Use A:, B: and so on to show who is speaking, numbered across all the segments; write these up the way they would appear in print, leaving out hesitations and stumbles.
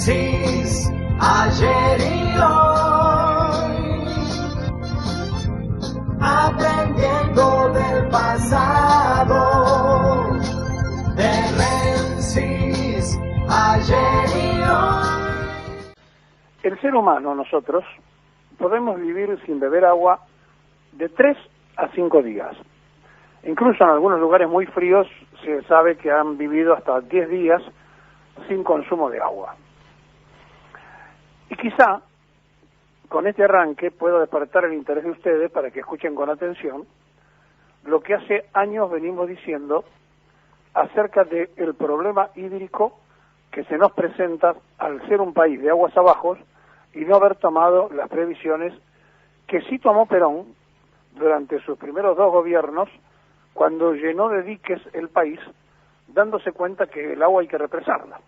A: Génesis, ayer y hoy, aprendiendo del pasado. Génesis, ayer y hoy.
B: El ser humano, nosotros, podemos vivir sin beber agua de 3 a 5 días. Incluso en algunos lugares muy fríos se sabe que han vivido hasta 10 días sin consumo de agua. Y quizá con este arranque puedo despertar el interés de ustedes para que escuchen con atención lo que hace años venimos diciendo acerca del problema hídrico que se nos presenta al ser un país de aguas abajo y no haber tomado las previsiones que sí tomó Perón durante sus primeros 2 gobiernos, cuando llenó de diques el país, dándose cuenta que el agua hay que represarla.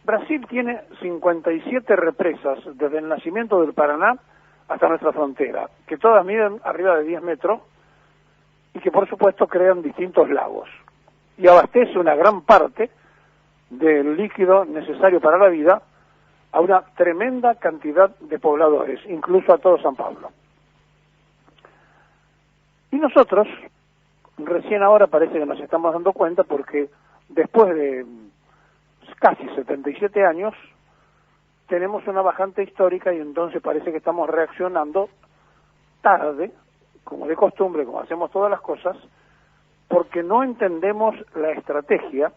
B: Brasil tiene 57 represas desde el nacimiento del Paraná hasta nuestra frontera, que todas miden arriba de 10 metros y que por supuesto crean distintos lagos, y abastece una gran parte del líquido necesario para la vida a una tremenda cantidad de pobladores, incluso a todo San Pablo. Y nosotros, recién ahora parece que nos estamos dando cuenta porque después de casi 77 años tenemos una bajante histórica y entonces parece que estamos reaccionando tarde, como de costumbre, como hacemos todas las cosas, porque no entendemos la estrategia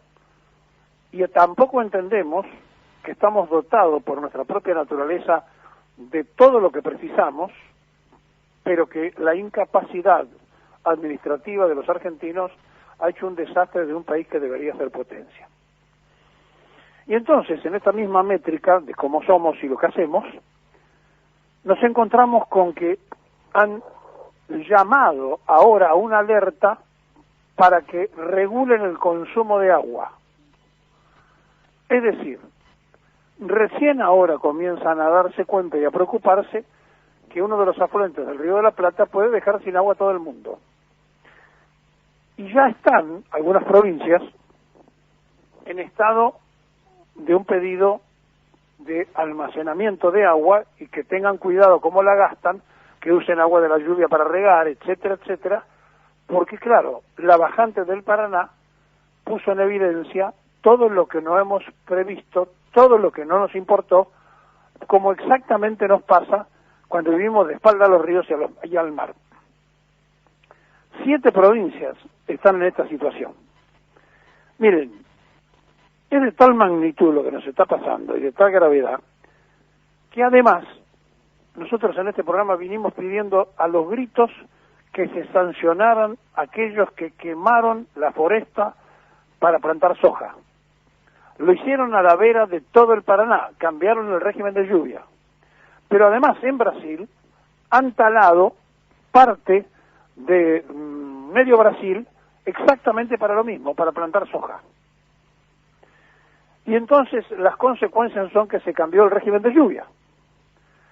B: y tampoco entendemos que estamos dotados por nuestra propia naturaleza de todo lo que precisamos, pero que la incapacidad administrativa de los argentinos ha hecho un desastre de un país que debería ser potencia. Y entonces, en esta misma métrica de cómo somos y lo que hacemos, nos encontramos con que han llamado ahora a una alerta para que regulen el consumo de agua. Es decir, recién ahora comienzan a darse cuenta y a preocuparse que uno de los afluentes del Río de la Plata puede dejar sin agua a todo el mundo. Y ya están algunas provincias en estado de un pedido de almacenamiento de agua y que tengan cuidado cómo la gastan, que usen agua de la lluvia para regar, etcétera, etcétera, porque claro, la bajante del Paraná puso en evidencia todo lo que no hemos previsto, todo lo que no nos importó, como exactamente nos pasa cuando vivimos de espalda a los ríos y al mar. 7 provincias están en esta situación. Miren, es de tal magnitud lo que nos está pasando y de tal gravedad, que además nosotros en este programa vinimos pidiendo a los gritos que se sancionaran aquellos que quemaron la foresta para plantar soja. Lo hicieron a la vera de todo el Paraná, cambiaron el régimen de lluvia. Pero además en Brasil han talado parte de medio Brasil exactamente para lo mismo, para plantar soja. Y entonces las consecuencias son que se cambió el régimen de lluvia.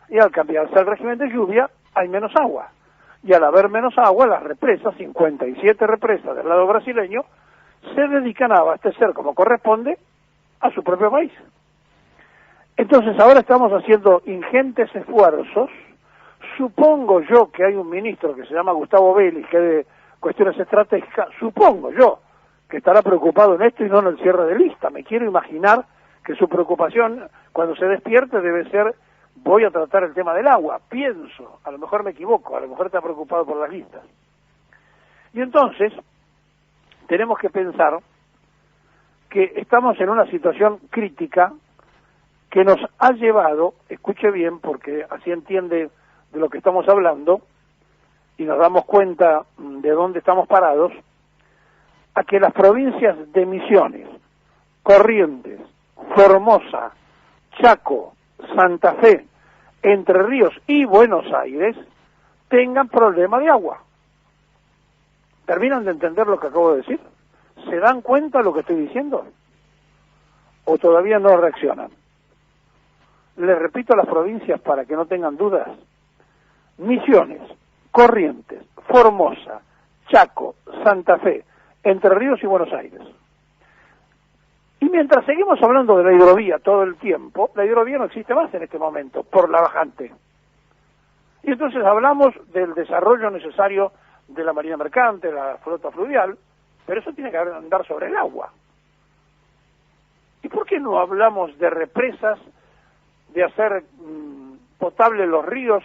B: Y al cambiarse el régimen de lluvia hay menos agua. Y al haber menos agua, las represas, 57 represas del lado brasileño, se dedican a abastecer como corresponde a su propio país. Entonces ahora estamos haciendo ingentes esfuerzos. Supongo yo que hay un ministro que se llama Gustavo Vélez, que de cuestiones estratégicas, supongo yo que estará preocupado en esto y no en el cierre de lista. Me quiero imaginar que su preocupación cuando se despierte debe ser: voy a tratar el tema del agua. Pienso, a lo mejor me equivoco, a lo mejor está preocupado por las listas. Y entonces tenemos que pensar que estamos en una situación crítica que nos ha llevado, escuche bien porque así entiende de lo que estamos hablando y nos damos cuenta de dónde estamos parados, a que las provincias de Misiones, Corrientes, Formosa, Chaco, Santa Fe, Entre Ríos y Buenos Aires tengan problema de agua. ¿Terminan de entender lo que acabo de decir? ¿Se dan cuenta de lo que estoy diciendo? ¿O todavía no reaccionan? Les repito las provincias para que no tengan dudas: Misiones, Corrientes, Formosa, Chaco, Santa Fe, Entre Ríos y Buenos Aires. Y mientras seguimos hablando de la hidrovía todo el tiempo, la hidrovía no existe más en este momento, por la bajante. Y entonces hablamos del desarrollo necesario de la marina mercante, la flota fluvial, pero eso tiene que andar sobre el agua. ¿Y por qué no hablamos de represas, de hacer potable los ríos,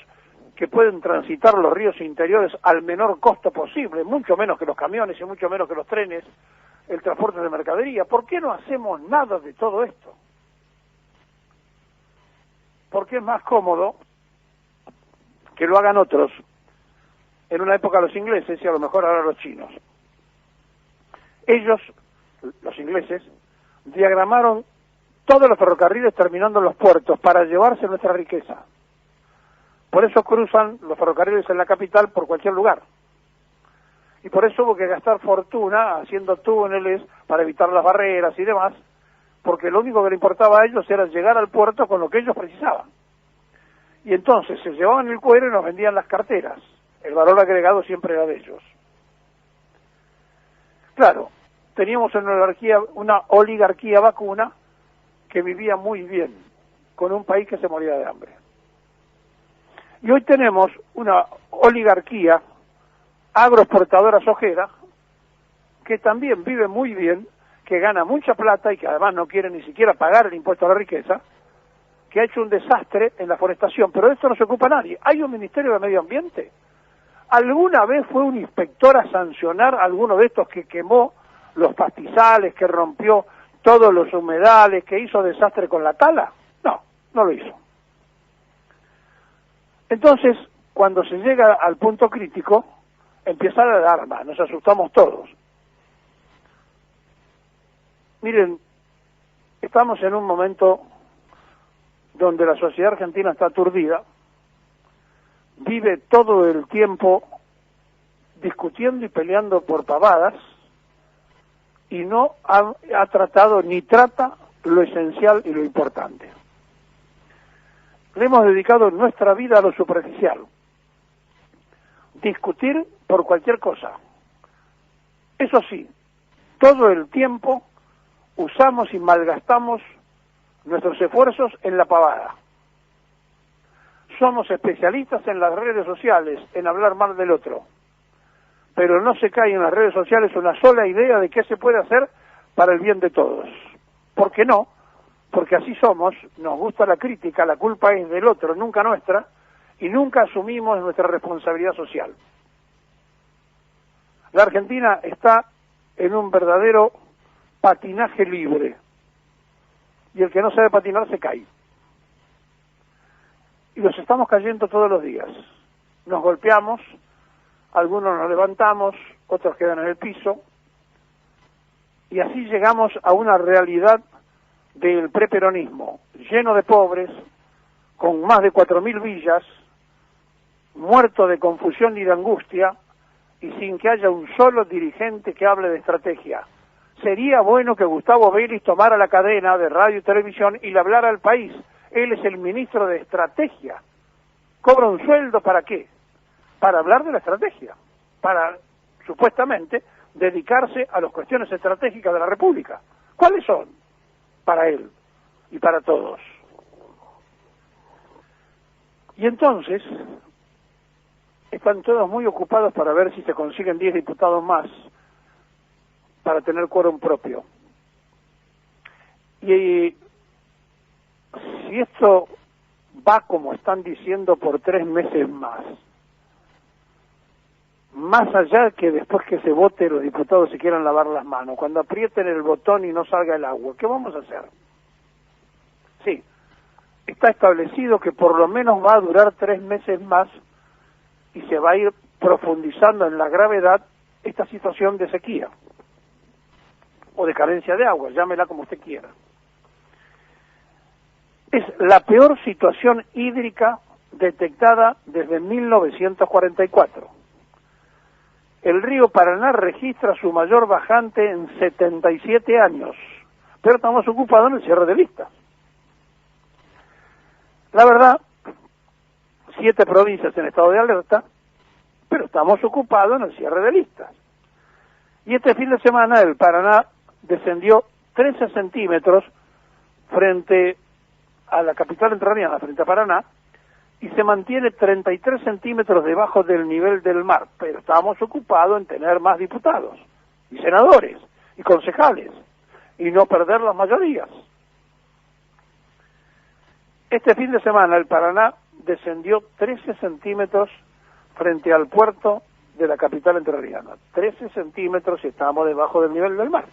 B: que pueden transitar los ríos interiores al menor costo posible, mucho menos que los camiones y mucho menos que los trenes, el transporte de mercadería? ¿Por qué no hacemos nada de todo esto? Porque es más cómodo que lo hagan otros, en una época los ingleses y a lo mejor ahora los chinos. Ellos, los ingleses, diagramaron todos los ferrocarriles terminando en los puertos para llevarse nuestra riqueza. Por eso cruzan los ferrocarriles en la capital por cualquier lugar. Y por eso hubo que gastar fortuna haciendo túneles para evitar las barreras y demás, porque lo único que le importaba a ellos era llegar al puerto con lo que ellos precisaban. Y entonces se llevaban el cuero y nos vendían las carteras. El valor agregado siempre era de ellos. Claro, teníamos una oligarquía vacuna que vivía muy bien, con un país que se moría de hambre. Y hoy tenemos una oligarquía agroexportadora sojera que también vive muy bien, que gana mucha plata y que además no quiere ni siquiera pagar el impuesto a la riqueza, que ha hecho un desastre en la forestación, pero de esto no se ocupa nadie. ¿Hay un Ministerio de Medio Ambiente? ¿Alguna vez fue un inspector a sancionar a alguno de estos que quemó los pastizales, que rompió todos los humedales, que hizo desastre con la tala? No, no lo hizo. Entonces, cuando se llega al punto crítico, empieza la alarma, nos asustamos todos. Miren, estamos en un momento donde la sociedad argentina está aturdida, vive todo el tiempo discutiendo y peleando por pavadas, y no ha tratado ni trata lo esencial y lo importante. Le hemos dedicado nuestra vida a lo superficial, discutir por cualquier cosa. Eso sí, todo el tiempo usamos y malgastamos nuestros esfuerzos en la pavada. Somos especialistas en las redes sociales, en hablar mal del otro, pero no se cae en las redes sociales una sola idea de qué se puede hacer para el bien de todos. ¿Por qué no? Porque así somos, nos gusta la crítica, la culpa es del otro, nunca nuestra, y nunca asumimos nuestra responsabilidad social. La Argentina está en un verdadero patinaje libre, y el que no sabe patinar se cae. Y nos estamos cayendo todos los días. Nos golpeamos, algunos nos levantamos, otros quedan en el piso, y así llegamos a una realidad del preperonismo, lleno de pobres, con más de 4.000 villas, muerto de confusión y de angustia, y sin que haya un solo dirigente que hable de estrategia. Sería bueno que Gustavo Vélez tomara la cadena de radio y televisión y le hablara al país. Él es el ministro de Estrategia. ¿Cobra un sueldo para qué? Para hablar de la estrategia, para, supuestamente, dedicarse a las cuestiones estratégicas de la República. ¿Cuáles son? Para él y para todos. Y entonces, están todos muy ocupados para ver si se consiguen 10 diputados más para tener quórum propio. Y si esto va como están diciendo por 3 meses más allá que después que se vote los diputados se quieran lavar las manos, cuando aprieten el botón y no salga el agua, ¿qué vamos a hacer? Sí, está establecido que por lo menos va a durar 3 meses más y se va a ir profundizando en la gravedad esta situación de sequía o de carencia de agua, llámela como usted quiera. Es la peor situación hídrica detectada desde 1944. El río Paraná registra su mayor bajante en 77 años, pero estamos ocupados en el cierre de listas. La verdad, 7 provincias en estado de alerta, pero estamos ocupados en el cierre de listas. Y este fin de semana el Paraná descendió 13 centímetros frente a la capital entrerriana, frente a Paraná, y se mantiene 33 centímetros debajo del nivel del mar, pero estamos ocupados en tener más diputados, y senadores, y concejales, y no perder las mayorías. Este fin de semana el Paraná descendió 13 centímetros frente al puerto de la capital entrerriana. 13 centímetros y estamos debajo del nivel del mar.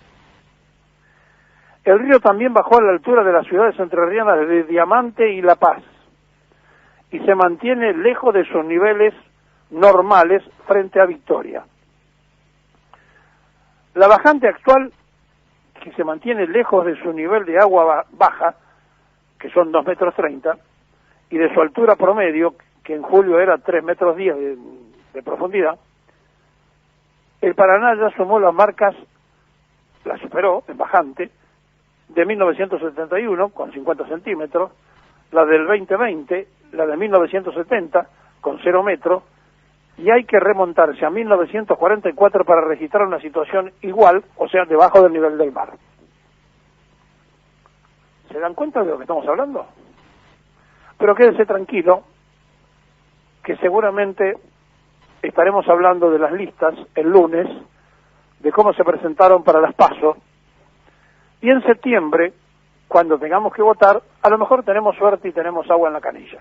B: El río también bajó a la altura de las ciudades entrerrianas de Diamante y La Paz y se mantiene lejos de sus niveles normales frente a Victoria. La bajante actual, que se mantiene lejos de su nivel de agua baja, que son 2,30 metros, y de su altura promedio, que en julio era 3,10 metros de profundidad, el Paraná ya sumó las marcas, la superó en bajante, de 1971, con 50 centímetros, la del 2020, la de 1970, con 0 metros, y hay que remontarse a 1944 para registrar una situación igual, o sea, debajo del nivel del mar. ¿Se dan cuenta de lo que estamos hablando? Pero quédese tranquilo, que seguramente estaremos hablando de las listas el lunes, de cómo se presentaron para las PASO, y en septiembre, cuando tengamos que votar, a lo mejor tenemos suerte y tenemos agua en la canilla.